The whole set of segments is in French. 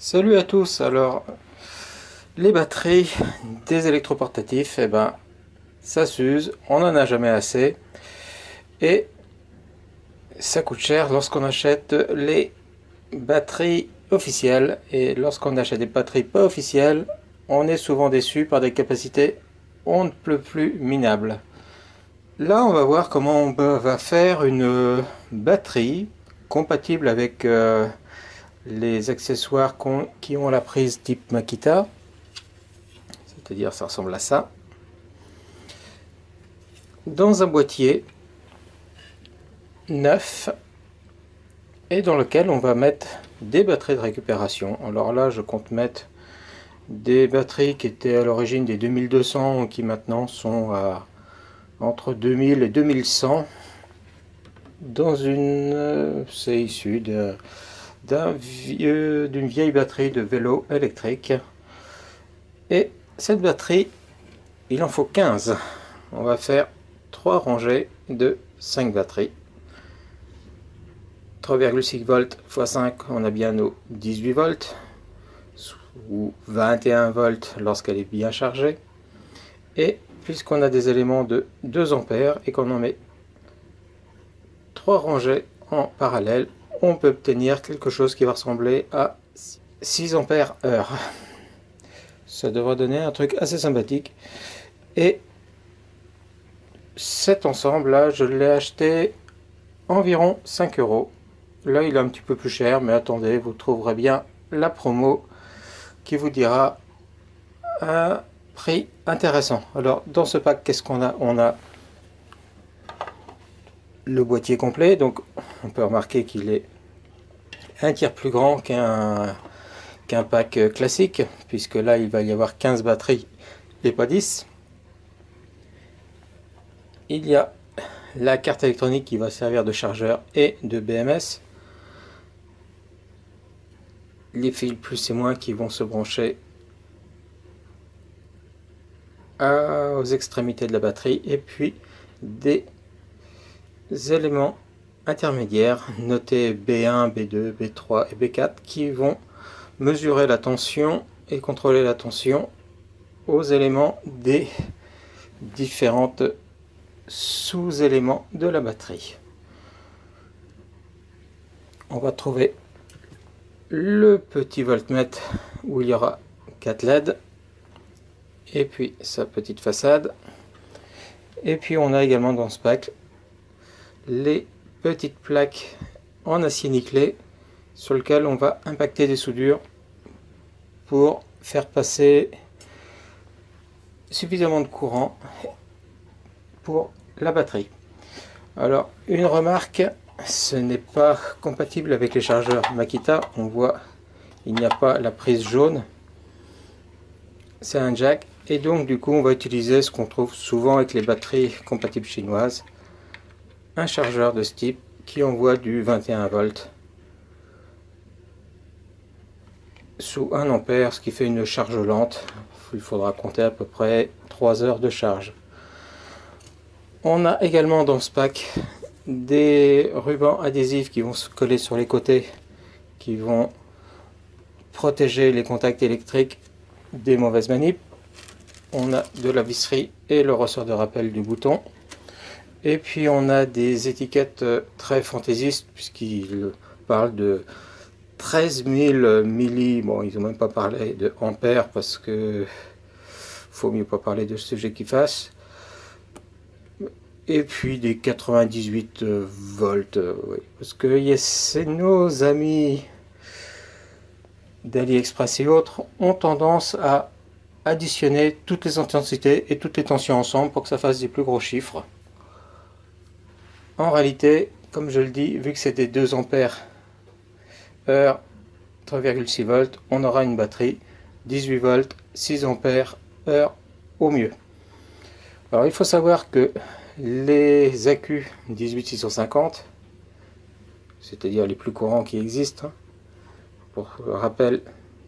Salut à tous. Alors, les batteries des électroportatifs, ça s'use, on n'en a jamais assez et ça coûte cher lorsqu'on achète les batteries officielles. Et lorsqu'on achète des batteries pas officielles, on est souvent déçu par des capacités on ne peut plus minables. Là, on va voir comment on va faire une batterie compatible avec les accessoires qui ont la prise type Makita. C'est-à-dire, ça ressemble à ça. Dans un boîtier neuf et dans lequel on va mettre des batteries de récupération. Alors là, je compte mettre des batteries qui étaient à l'origine des 2200 qui maintenant sont à entre 2000 et 2100 dans une c'est issu d'une vieille batterie de vélo électrique. Et cette batterie, il en faut 15. On va faire 3 rangées de 5 batteries. 3,6 volts x 5, on a bien nos 18 volts ou 21 volts lorsqu'elle est bien chargée. Et puisqu'on a des éléments de 2 ampères et qu'on en met 3 rangées en parallèle, on peut obtenir quelque chose qui va ressembler à 6 ampères heure. Ça devrait donner un truc assez sympathique. Et cet ensemble là, je l'ai acheté environ 5 euros. Là, il est un petit peu plus cher, mais attendez, vous trouverez bien la promo qui vous dira un prix intéressant. Alors, dans ce pack, qu'est-ce qu'on a? On a le boîtier complet, donc on peut remarquer qu'il est un tiers plus grand qu'un pack classique, puisque là, il va y avoir 15 batteries et pas 10. Il y a la carte électronique qui va servir de chargeur et de BMS. Les fils plus et moins qui vont se brancher aux extrémités de la batterie, et puis des éléments intermédiaires notés B1, B2, B3 et B4 qui vont mesurer la tension et contrôler la tension aux éléments des différentes sous-éléments de la batterie. On va trouver le petit voltmètre où il y aura 4 LED et puis sa petite façade. Et puis on a également dans ce pack les petites plaques en acier nickelé sur lesquelles on va impacter des soudures pour faire passer suffisamment de courant pour la batterie. Alors, une remarque, ce n'est pas compatible avec les chargeurs Makita. On voit, il n'y a pas la prise jaune. C'est un jack. Et donc, du coup, on va utiliser ce qu'on trouve souvent avec les batteries compatibles chinoises. Un chargeur de ce type qui envoie du 21 volts sous 1 ampère, ce qui fait une charge lente. Il faudra compter à peu près 3 heures de charge. On a également dans ce pack des rubans adhésifs qui vont se coller sur les côtés, qui vont protéger les contacts électriques des mauvaises manips. On a de la visserie et le ressort de rappel du bouton. Et puis on a des étiquettes très fantaisistes, puisqu'ils parlent de 13 000 milli. Bon, ils n'ont même pas parlé de ampères, parce que faut mieux pas parler de ce sujet qui fasse. Et puis des 98 volts, oui. Parce que c'est nos amis d'AliExpress et autres ont tendance à additionner toutes les intensités et toutes les tensions ensemble pour que ça fasse des plus gros chiffres. En réalité, comme je le dis, vu que c'est des 2 ampères heure, 3,6 volts, on aura une batterie 18 volts, 6 ampères heure au mieux. Alors il faut savoir que les accus 18650, c'est-à-dire les plus courants qui existent, pour rappel,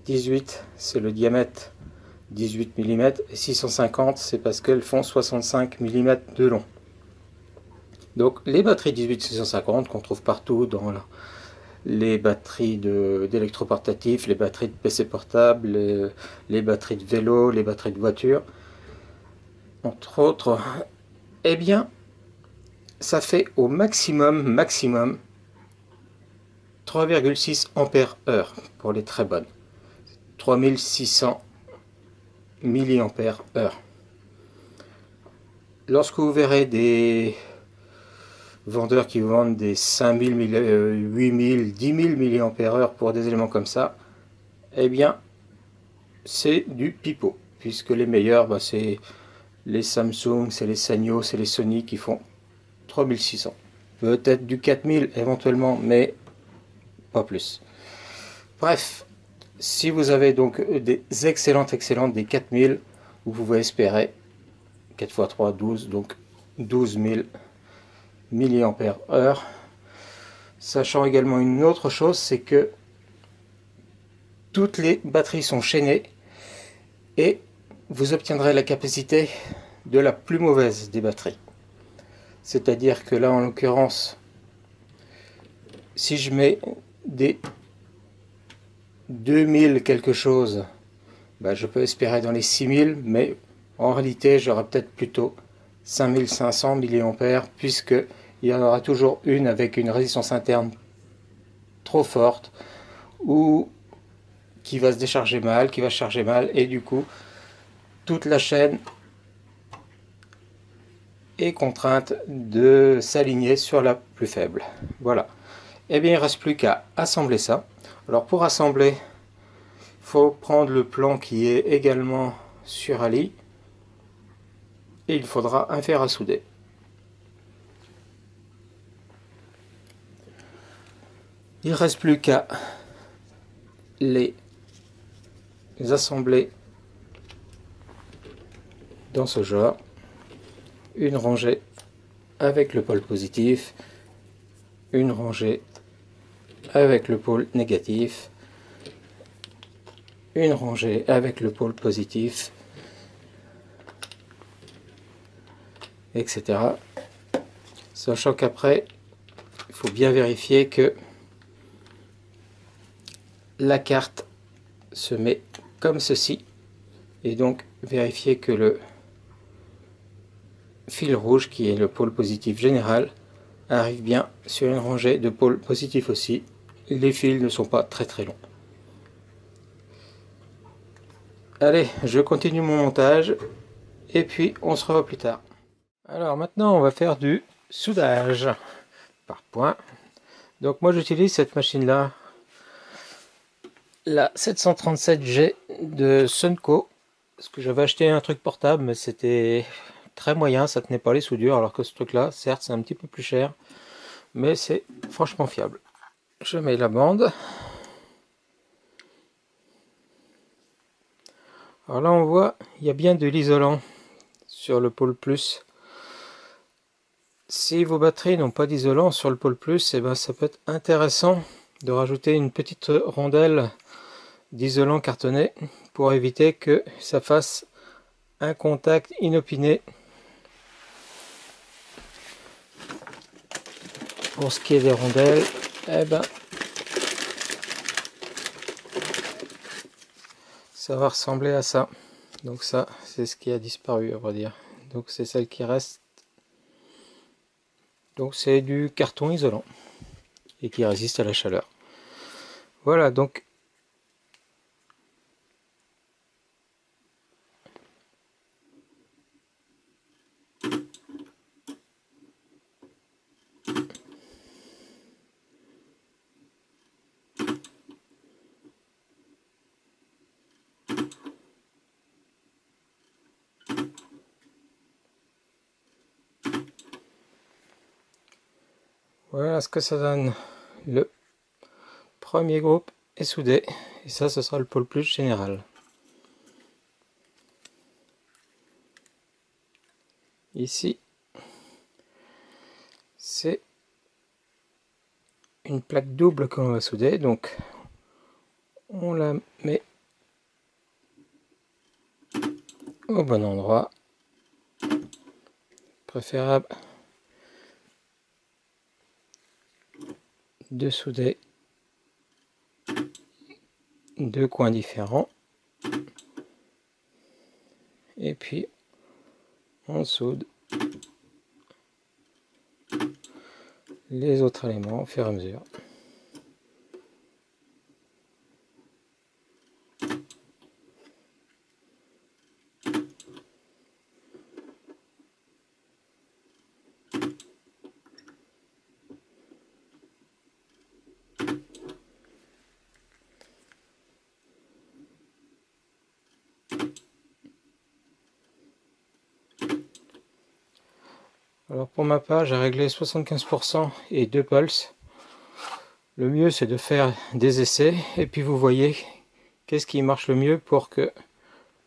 18 c'est le diamètre 18 mm et 650 c'est parce qu'elles font 65 mm de long. Donc les batteries 18650 qu'on trouve partout dans les batteries d'électroportatifs, les batteries de PC portable, les batteries de vélo, les batteries de voiture, entre autres, eh bien, ça fait au maximum 3,6 ampères heure pour les très bonnes. 3600 milliampères heure. Lorsque vous verrez des vendeurs qui vendent des 5000, 8000, 10 000 milliampères heure pour des éléments comme ça, eh bien, c'est du pipeau. Puisque les meilleurs, bah, c'est les Samsung, c'est les Sanyo, c'est les Sony qui font 3600. Peut-être du 4000 éventuellement, mais pas plus. Bref, si vous avez donc des excellentes, des 4000, vous pouvez espérer 4 x 3, 12, donc 12 000 milliampères heure. Sachant également une autre chose, c'est que toutes les batteries sont chaînées et vous obtiendrez la capacité de la plus mauvaise des batteries. C'est-à-dire que là, en l'occurrence, si je mets des 2000 quelque chose, bah, je peux espérer dans les 6000, mais en réalité, j'aurai peut-être plutôt 5500 milliampères, puisque il y en aura toujours une avec une résistance interne trop forte, ou qui va se décharger mal, qui va charger mal, et du coup, toute la chaîne est contrainte de s'aligner sur la plus faible. Voilà. Et bien, il ne reste plus qu'à assembler ça. Alors, pour assembler, il faut prendre le plan qui est également sur Ali, et il faudra un fer à souder. Il ne reste plus qu'à les assembler dans ce genre. Une rangée avec le pôle positif, une rangée avec le pôle négatif, une rangée avec le pôle positif, etc. Sachant qu'après, il faut bien vérifier que la carte se met comme ceci, et donc vérifier que le fil rouge, qui est le pôle positif général, arrive bien sur une rangée de pôles positifs aussi. Les fils ne sont pas très longs. Allez, je continue mon montage et puis on se revoit plus tard. Alors maintenant on va faire du soudage par points. Donc moi j'utilise cette machine là, la 737G de Sunco, parce que j'avais acheté un truc portable mais c'était très moyen, ça tenait pas les soudures, alors que ce truc là certes c'est un petit peu plus cher mais c'est franchement fiable. Je mets la bande. Alors là on voit il y a bien de l'isolant sur le pôle plus. Si vos batteries n'ont pas d'isolant sur le pôle plus, et ben ça peut être intéressant de rajouter une petite rondelle d'isolant cartonné pour éviter que ça fasse un contact inopiné. Pour ce qui est des rondelles, eh ben ça va ressembler à ça. Donc ça, c'est ce qui a disparu, à vrai dire. Donc c'est celle qui reste. Donc c'est du carton isolant et qui résiste à la chaleur. Voilà, donc voilà ce que ça donne. Le premier groupe est soudé et ça ce sera le pôle plus général. Ici c'est une plaque double qu'on va souder, donc on la met au bon endroit. Préférable de souder deux coins différents. Et puis on soude les autres éléments au fur et à mesure. Alors pour ma part, j'ai réglé 75% et 2 pulses. Le mieux c'est de faire des essais et puis vous voyez qu'est-ce qui marche le mieux pour que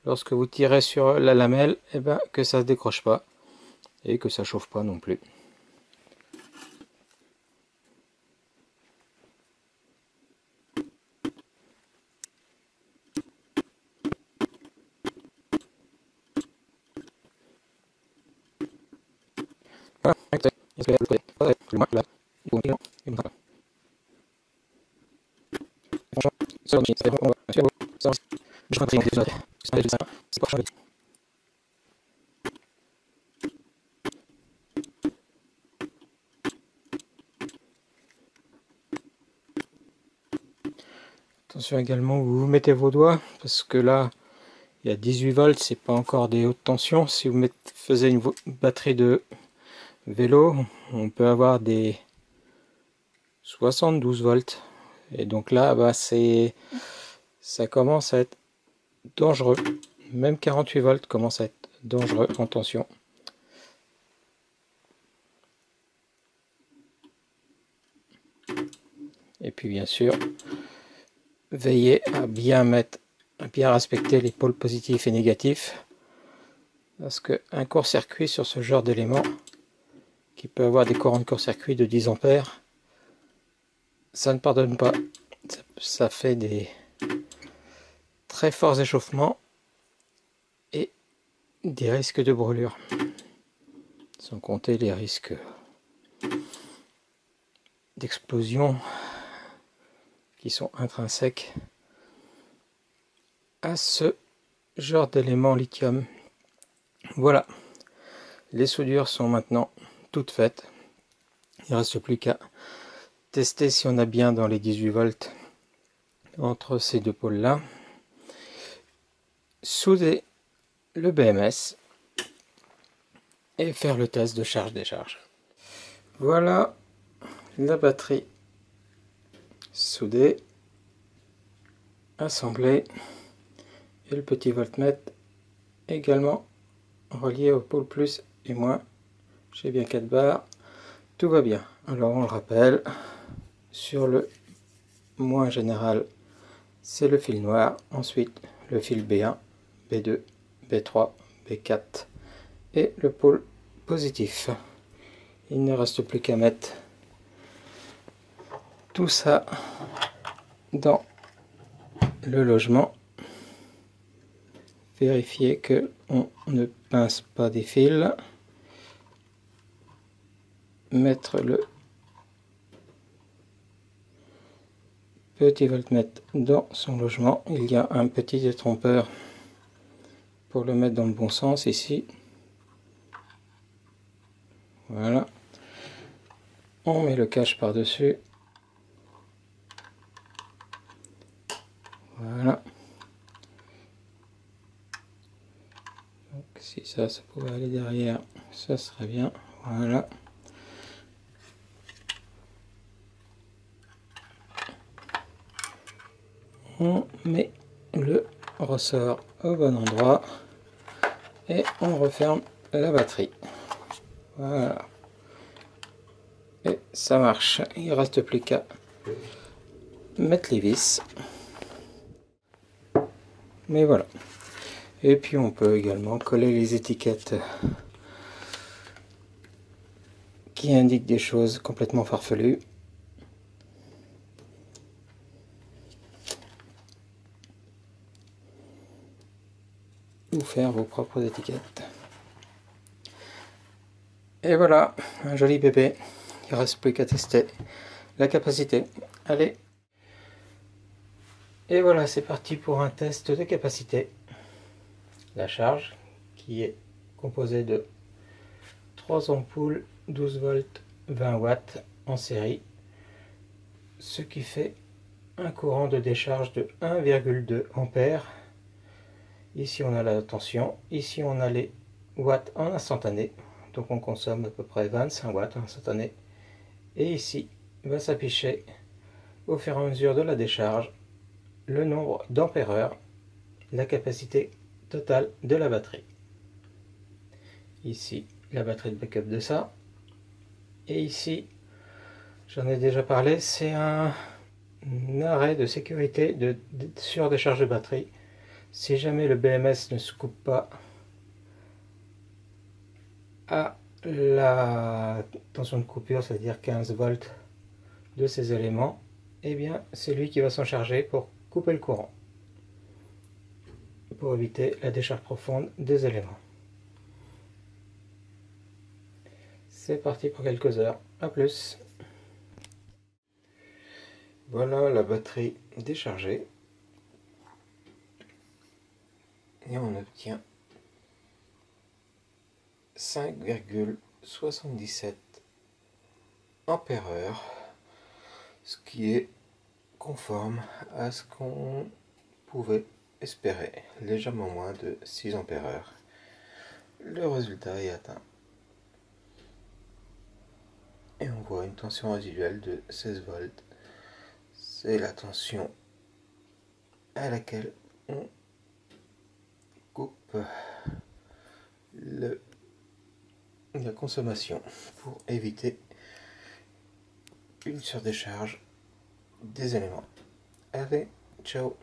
lorsque vous tirez sur la lamelle, eh ben, que ça ne se décroche pas et que ça chauffe pas non plus. Attention également où vous mettez vos doigts, parce que là il y a 18 volts, c'est pas encore des hautes tensions. Si vous faisiez une batterie de vélo, on peut avoir des 72 volts. Et donc là, bah, ça commence à être dangereux. Même 48 volts commence à être dangereux en tension. Et puis bien sûr, veillez à bien respecter les pôles positifs et négatifs. Parce qu'un court-circuit sur ce genre d'élément, qui peut avoir des courants de court-circuit de 10 ampères, ça ne pardonne pas. Ça fait des très forts échauffements et des risques de brûlure. Sans compter les risques d'explosion qui sont intrinsèques à ce genre d'élément lithium. Voilà, les soudures sont maintenant toutes faites. Il ne reste plus qu'à tester si on a bien dans les 18 volts entre ces deux pôles là. Souder le BMS et faire le test de charge-décharge. Voilà la batterie soudée, assemblée, et le petit voltmètre également relié au pôle plus et moins. J'ai bien 4 barres, tout va bien. Alors on le rappelle, sur le moins général, c'est le fil noir, ensuite le fil B1, B2, B3, B4 et le pôle positif. Il ne reste plus qu'à mettre tout ça dans le logement. Vérifier que on ne pince pas des fils. Mettre le petit voltmètre dans son logement. Il y a un petit détrompeur pour le mettre dans le bon sens ici. Voilà. On met le cache par-dessus. Voilà. Donc, si ça pouvait aller derrière, ça serait bien. Voilà. On met le ressort au bon endroit et on referme la batterie. Voilà. Et ça marche. Il ne reste plus qu'à mettre les vis. Mais voilà. Et puis on peut également coller les étiquettes qui indiquent des choses complètement farfelues. Ou faire vos propres étiquettes. Et voilà, un joli bébé. Il ne reste plus qu'à tester la capacité. Allez, Et voilà, c'est parti pour un test de capacité. La charge qui est composée de 3 ampoules 12 volts 20 watts en série, ce qui fait un courant de décharge de 1,2 ampères. Ici on a la tension, ici on a les watts en instantané, donc on consomme à peu près 25 watts en instantané. Et ici va s'afficher au fur et à mesure de la décharge le nombre d'ampères-heure, la capacité totale de la batterie. Ici la batterie de backup de ça. Et ici, j'en ai déjà parlé, c'est un arrêt de sécurité de surdécharge de batterie. Si jamais le BMS ne se coupe pas à la tension de coupure, c'est-à-dire 15 volts de ces éléments, eh bien c'est lui qui va s'en charger pour couper le courant, pour éviter la décharge profonde des éléments. C'est parti pour quelques heures. A plus. Voilà la batterie déchargée. Et on obtient 5,77 ampères-heure, ce qui est conforme à ce qu'on pouvait espérer, légèrement moins de 6 ampères-heure. Le résultat est atteint. Et on voit une tension résiduelle de 16 volts. C'est la tension à laquelle on coupe la consommation pour éviter une surdécharge des éléments. Allez, ciao!